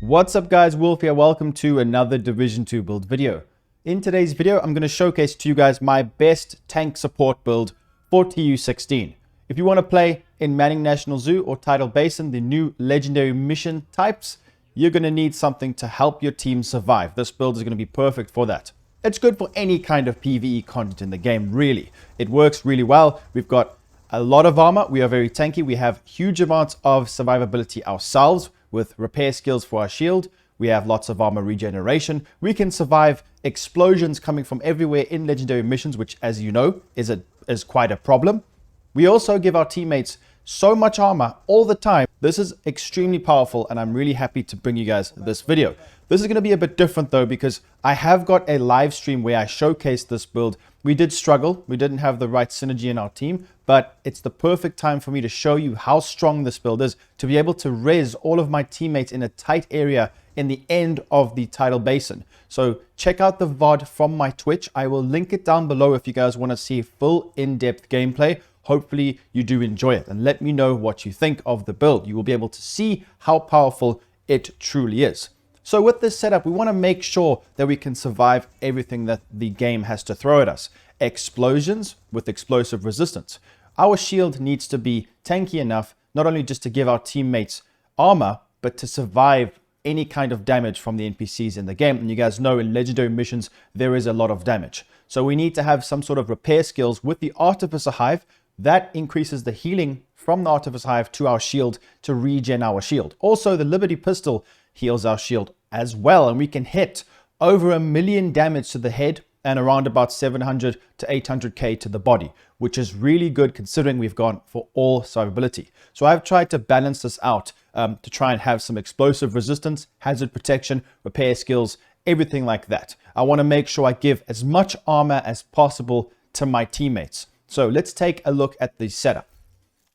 What's up guys, Wolf here. Welcome to another Division 2 build video. In today's video, I'm going to showcase to you guys my best tank support build for TU16. If you want to play in Manning National Zoo or Tidal Basin, the new legendary mission types, you're going to need something to help your team survive. This build is going to be perfect for that. It's good for any kind of PvE content in the game, really. It works really well. We've got a lot of armor. We are very tanky. We have huge amounts of survivability ourselves with repair skills for our shield. We have lots of armor regeneration. We can survive explosions coming from everywhere in legendary missions, which, as you know, is quite a problem. We also give our teammates so much armor all the time. This is extremely powerful, and I'm really happy to bring you guys this video. This is going to be a bit different though, because I have got a live stream where I showcase this build. We did struggle. We didn't have the right synergy in our team, but it's the perfect time for me to show you how strong this build is, to be able to res all of my teammates in a tight area in the end of the Tidal Basin. So check out the VOD from my Twitch. I will link it down below if you guys want to see full in-depth gameplay. Hopefully you do enjoy it, and let me know what you think of the build. You will be able to see how powerful it truly is. So with this setup, we want to make sure that we can survive everything that the game has to throw at us. Explosions with explosive resistance. Our shield needs to be tanky enough, not only just to give our teammates armor, but to survive any kind of damage from the NPCs in the game. And you guys know in legendary missions, there is a lot of damage. So we need to have some sort of repair skills with the Artificer Hive. That increases the healing from the Artificer Hive to our shield to regen our shield. Also, the Liberty Pistol heals our shield as well, and we can hit over 1 million damage to the head and around about 700 to 800k to the body, which is really good considering we've gone for all survivability. So I've tried to balance this out to try and have some explosive resistance, hazard protection, repair skills, everything like that. I want to make sure I give as much armor as possible to my teammates. So let's take a look at the setup.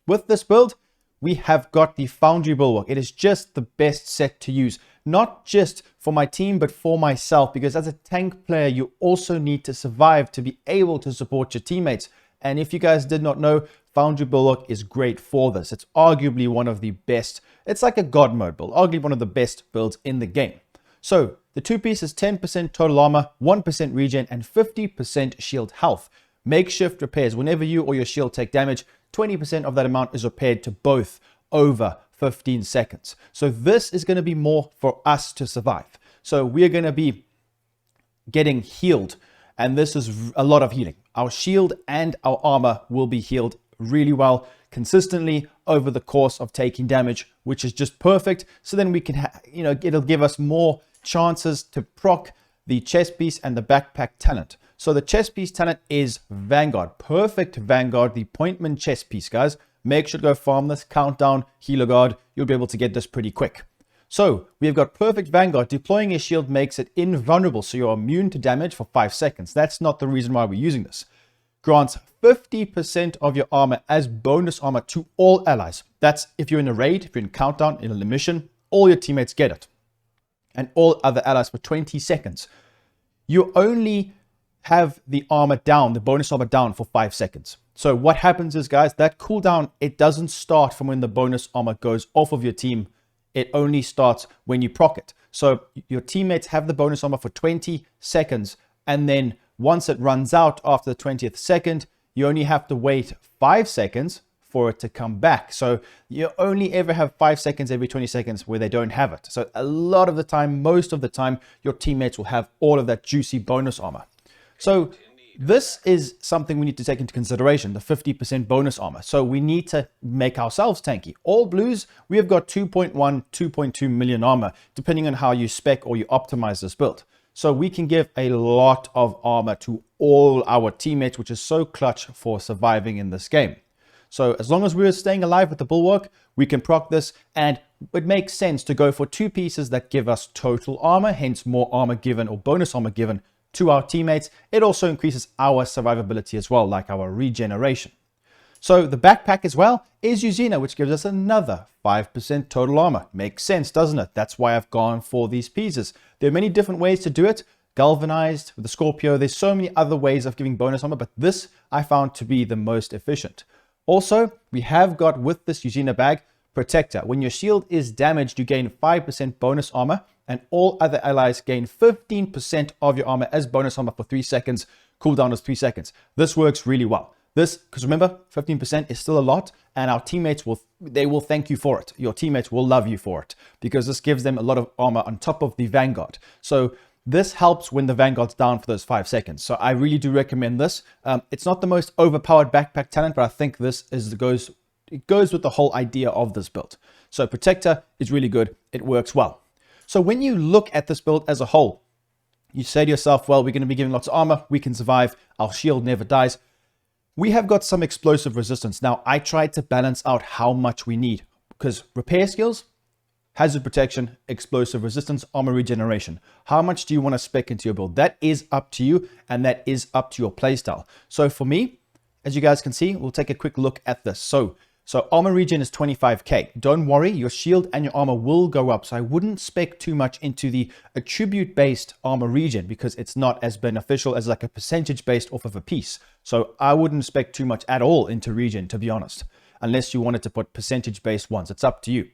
With this build, we have got the Foundry Bulwark. It is just the best set to use, not just for my team, but for myself, because as a tank player, you also need to survive to be able to support your teammates. And if you guys did not know, Foundry Bulwark is great for this. It's arguably one of the best. It's like a God mode build, arguably one of the best builds in the game. So the two-piece is 10% total armor, 1% regen, and 50% shield health. Makeshift repairs. Whenever you or your shield take damage, 20% of that amount is repaired to both over 15 seconds. So this is going to be more for us to survive. So we are going to be getting healed, and this is a lot of healing. Our shield and our armor will be healed really well, consistently over the course of taking damage, which is just perfect. So then we can, it'll give us more chances to proc the chest piece and the backpack talent. So the chest piece talent is Vanguard, perfect Vanguard, the Pointman chest piece, guys. Make sure to go farm this, countdown, Healer Guard. You'll be able to get this pretty quick. So we've got perfect Vanguard. Deploying a shield makes it invulnerable, so you're immune to damage for 5 seconds. That's not the reason why we're using this. Grants 50% of your armor as bonus armor to all allies. That's if you're in a raid, if you're in countdown, in a mission, all your teammates get it. And all other allies for 20 seconds. You only have the armor down, the bonus armor down for 5 seconds. So what happens is, guys, that cooldown, it doesn't start from when the bonus armor goes off of your team. It only starts when you proc it. So your teammates have the bonus armor for 20 seconds. And then once it runs out after the 20th second, you only have to wait 5 seconds for it to come back. So you only ever have 5 seconds every 20 seconds where they don't have it. So a lot of the time, most of the time, your teammates will have all of that juicy bonus armor. So this is something we need to take into consideration, the 50% bonus armor. So we need to make ourselves tanky. All blues, we have got 2.1, 2.2 million armor, depending on how you spec or you optimize this build. So we can give a lot of armor to all our teammates, which is so clutch for surviving in this game. So as long as we're staying alive with the Bulwark, we can proc this, and it makes sense to go for two pieces that give us total armor, hence more armor given or bonus armor given to our teammates. It also increases our survivability as well, like our regeneration. So the backpack as well is Uzina, which gives us another 5% total armor. Makes sense, doesn't it? That's why I've gone for these pieces. There are many different ways to do it. Galvanized with the Scorpio. There's so many other ways of giving bonus armor, but this I found to be the most efficient. Also, we have got with this Uzina bag Protector. When your shield is damaged, you gain 5% bonus armor, and all other allies gain 15% of your armor as bonus armor for 3 seconds. Cooldown is 3 seconds. This works really well. This, because remember, 15% is still a lot, and our teammates will thank you for it. Your teammates will love you for it, because this gives them a lot of armor on top of the Vanguard. So this helps when the Vanguard's down for those 5 seconds. So I really do recommend this. It's not the most overpowered backpack talent, but I think this goes with the whole idea of this build. So Protector is really good. It works well. So when you look at this build as a whole, you say to yourself, well, we're going to be giving lots of armor. We can survive. Our shield never dies. We have got some explosive resistance. Now, I tried to balance out how much we need, because repair skills, hazard protection, explosive resistance, armor regeneration. How much do you want to spec into your build? That is up to you, and that is up to your playstyle. So for me, as you guys can see, we'll take a quick look at this. So armor regen is 25k. Don't worry, your shield and your armor will go up. So I wouldn't spec too much into the attribute-based armor regen, because it's not as beneficial as like a percentage-based off of a piece. So I wouldn't spec too much at all into regen, to be honest, unless you wanted to put percentage-based ones. It's up to you.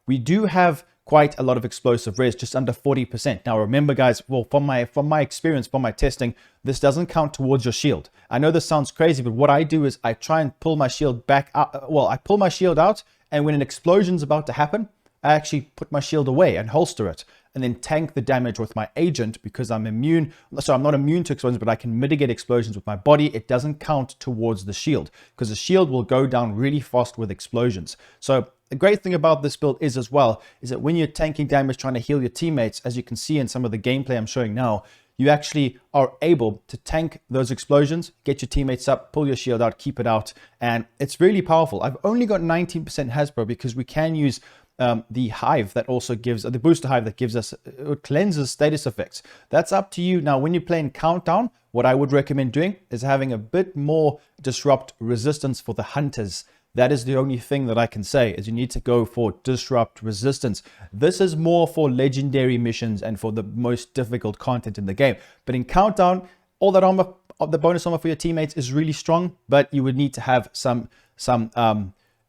We do have quite a lot of explosive res, just under 40%. Now remember, guys, well, from my experience, from my testing, this doesn't count towards your shield. I know this sounds crazy, but what I do is I try and pull my shield back out. Well, I pull my shield out, and when an explosion's about to happen, I actually put my shield away and holster it, and then tank the damage with my agent, because I'm immune. So I'm not immune to explosions, but I can mitigate explosions with my body. It doesn't count towards the shield, because the shield will go down really fast with explosions. So the great thing about this build is that when you're tanking damage, trying to heal your teammates, as you can see in some of the gameplay I'm showing now, you actually are able to tank those explosions, get your teammates up, pull your shield out, keep it out, and it's really powerful. I've only got 19% Hasbro because we can use the hive that also gives, the booster hive that gives us, it cleanses status effects. That's up to you. Now, when you're playing Countdown, what I would recommend doing is having a bit more disrupt resistance for the hunters. That is the only thing that I can say, is you need to go for disrupt resistance. This is more for legendary missions and for the most difficult content in the game. But in Countdown, all that armor, the bonus armor for your teammates is really strong, but you would need to have some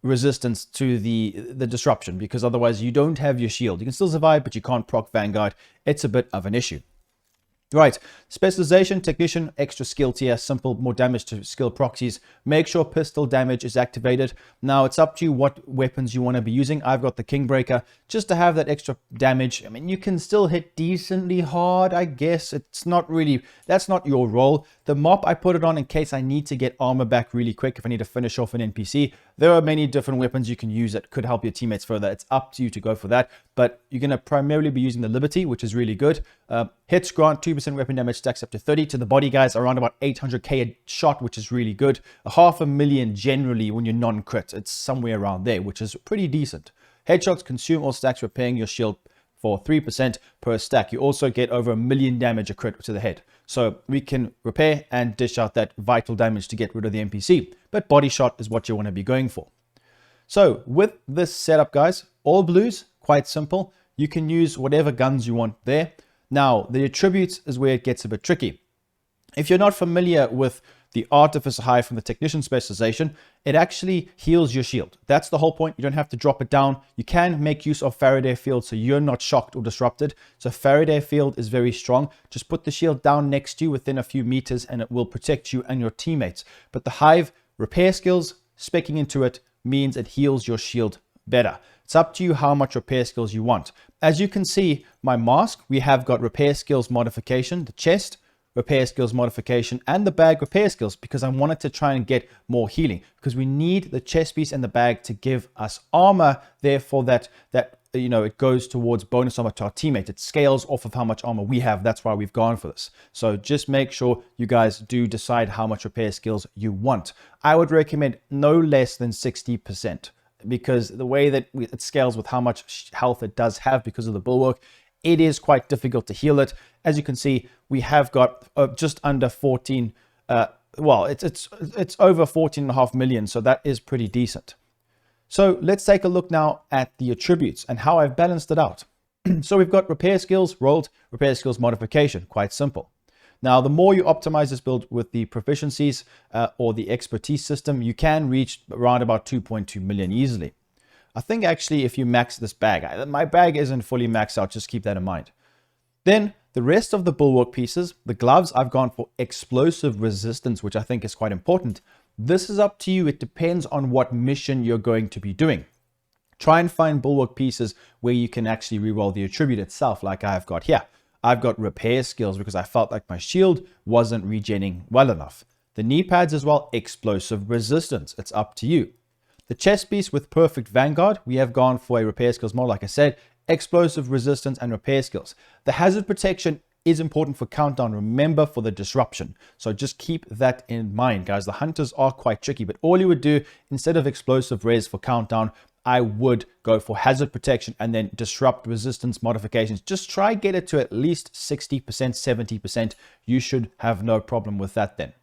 resistance to the disruption, because otherwise you don't have your shield. You can still survive, but you can't proc Vanguard. It's a bit of an issue. Right, Specialization, Technician, extra skill tier, simple, more damage to skill proxies. Make sure pistol damage is activated. Now, it's up to you what weapons you want to be using. I've got the Kingbreaker, just to have that extra damage. I mean, you can still hit decently hard, I guess. It's not really, that's not your role. The Mop, I put it on in case I need to get armor back really quick, if I need to finish off an NPC. There are many different weapons you can use that could help your teammates further. It's up to you to go for that, but you're going to primarily be using the Liberty, which is really good. Hits grant 2% weapon damage, stacks up to 30 to the body, guys, around about 800k a shot, which is really good. 500,000 generally when you're non-crit. It's somewhere around there, which is pretty decent. Headshots consume all stacks, repairing your shield for 3% per stack. You also get over 1 million damage a crit to the head. So we can repair and dish out that vital damage to get rid of the NPC. But body shot is what you want to be going for. So with this setup, guys, all blues, quite simple. You can use whatever guns you want there. Now, the attributes is where it gets a bit tricky. If you're not familiar with the Artificer Hive from the Technician Specialization, it actually heals your shield. That's the whole point. You don't have to drop it down. You can make use of Faraday Field so you're not shocked or disrupted. So Faraday Field is very strong. Just put the shield down next to you within a few meters and it will protect you and your teammates. But the Hive repair skills, speccing into it, means it heals your shield better. It's up to you how much repair skills you want. As you can see, my mask, we have got repair skills modification, the chest, repair skills modification, and the bag repair skills, because I wanted to try and get more healing, because we need the chest piece and the bag to give us armor. Therefore, that you know, it goes towards bonus armor to our teammate. It scales off of how much armor we have. That's why we've gone for this. So just make sure you guys do decide how much repair skills you want. I would recommend no less than 60%, because the way that it scales with how much health it does have because of the bulwark, it is quite difficult to heal it. As you can see, we have got just under 14, well, it's over 14.5 million, so that is pretty decent. So let's take a look now at the attributes and how I've balanced it out. So we've got repair skills, rolled, repair skills modification, quite simple. Now, the more you optimize this build with the proficiencies or the expertise system, you can reach around about 2.2 million easily. I think actually if you max this bag, my bag isn't fully maxed out, just keep that in mind. Then the rest of the bulwark pieces, the gloves, I've gone for explosive resistance, which I think is quite important. This is up to you. It depends on what mission you're going to be doing. Try and find bulwark pieces where you can actually reroll the attribute itself, like I've got here. I've got repair skills because I felt like my shield wasn't regenerating well enough. The knee pads as well, explosive resistance. It's up to you. The chest piece with perfect vanguard, we have gone for a repair skills more, like I said, explosive resistance and repair skills. The hazard protection is important for countdown. Remember, for the disruption. So just keep that in mind, guys. The hunters are quite tricky, but all you would do instead of explosive res for countdown, I would go for hazard protection and then disrupt resistance modifications. Just try get it to at least 60%, 70%. You should have no problem with that then.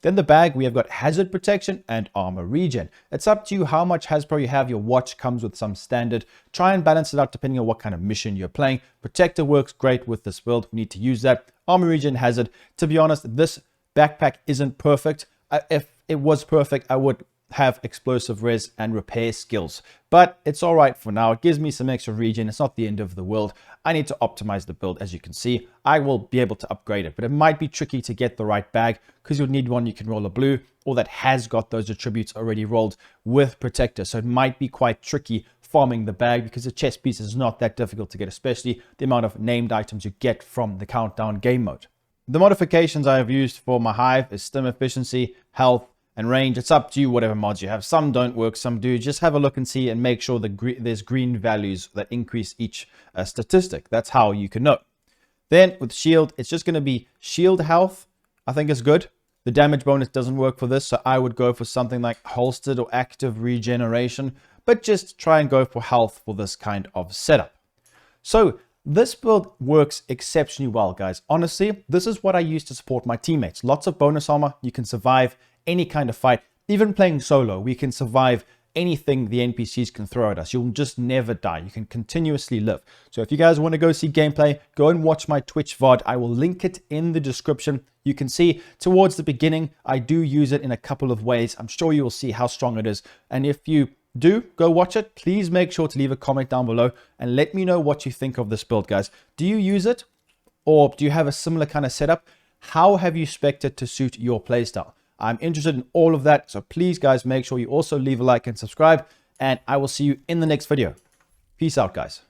Then the bag, we have got hazard protection and armor regen. It's up to you how much Hasbro you have. Your watch comes with some standard. Try and balance it out depending on what kind of mission you're playing. Protector works great with this build. We need to use that. Armor regen, hazard. To be honest, this backpack isn't perfect. If it was perfect, I would have explosive res and repair skills, but it's all right for now. It gives me some extra regen. It's not the end of the world. I need to optimize the build. As you can see, I will be able to upgrade it, but it might be tricky to get the right bag because you'll need one you can roll a blue or that has got those attributes already rolled with protector. So it might be quite tricky farming the bag because the chest piece is not that difficult to get, especially the amount of named items you get from the countdown game mode. The modifications I have used for my hive is stim efficiency, health, and range. It's up to you whatever mods you have. Some don't work, some do. Just have a look and see and make sure there's green values that increase each statistic. That's how you can know. Then with shield, it's just going to be shield health. I think is good. The damage bonus doesn't work for this, so I would go for something like holstered or active regeneration, but just try and go for health for this kind of setup. So this build works exceptionally well, guys. Honestly, this is what I use to support my teammates. Lots of bonus armor. You can survive any kind of fight. Even playing solo, we can survive anything the NPCs can throw at us. You'll just never die. You can continuously live. So if you guys want to go see gameplay, go and watch my Twitch VOD. I will link it in the description. You can see towards the beginning, I do use it in a couple of ways. I'm sure you will see how strong it is. And if you do go watch it, please make sure to leave a comment down below and let me know what you think of this build, guys. Do you use it, or do you have a similar kind of setup? How have you spec'd it to suit your playstyle? I'm interested in all of that. So please, guys, make sure you also leave a like and subscribe. And I will see you in the next video. Peace out, guys.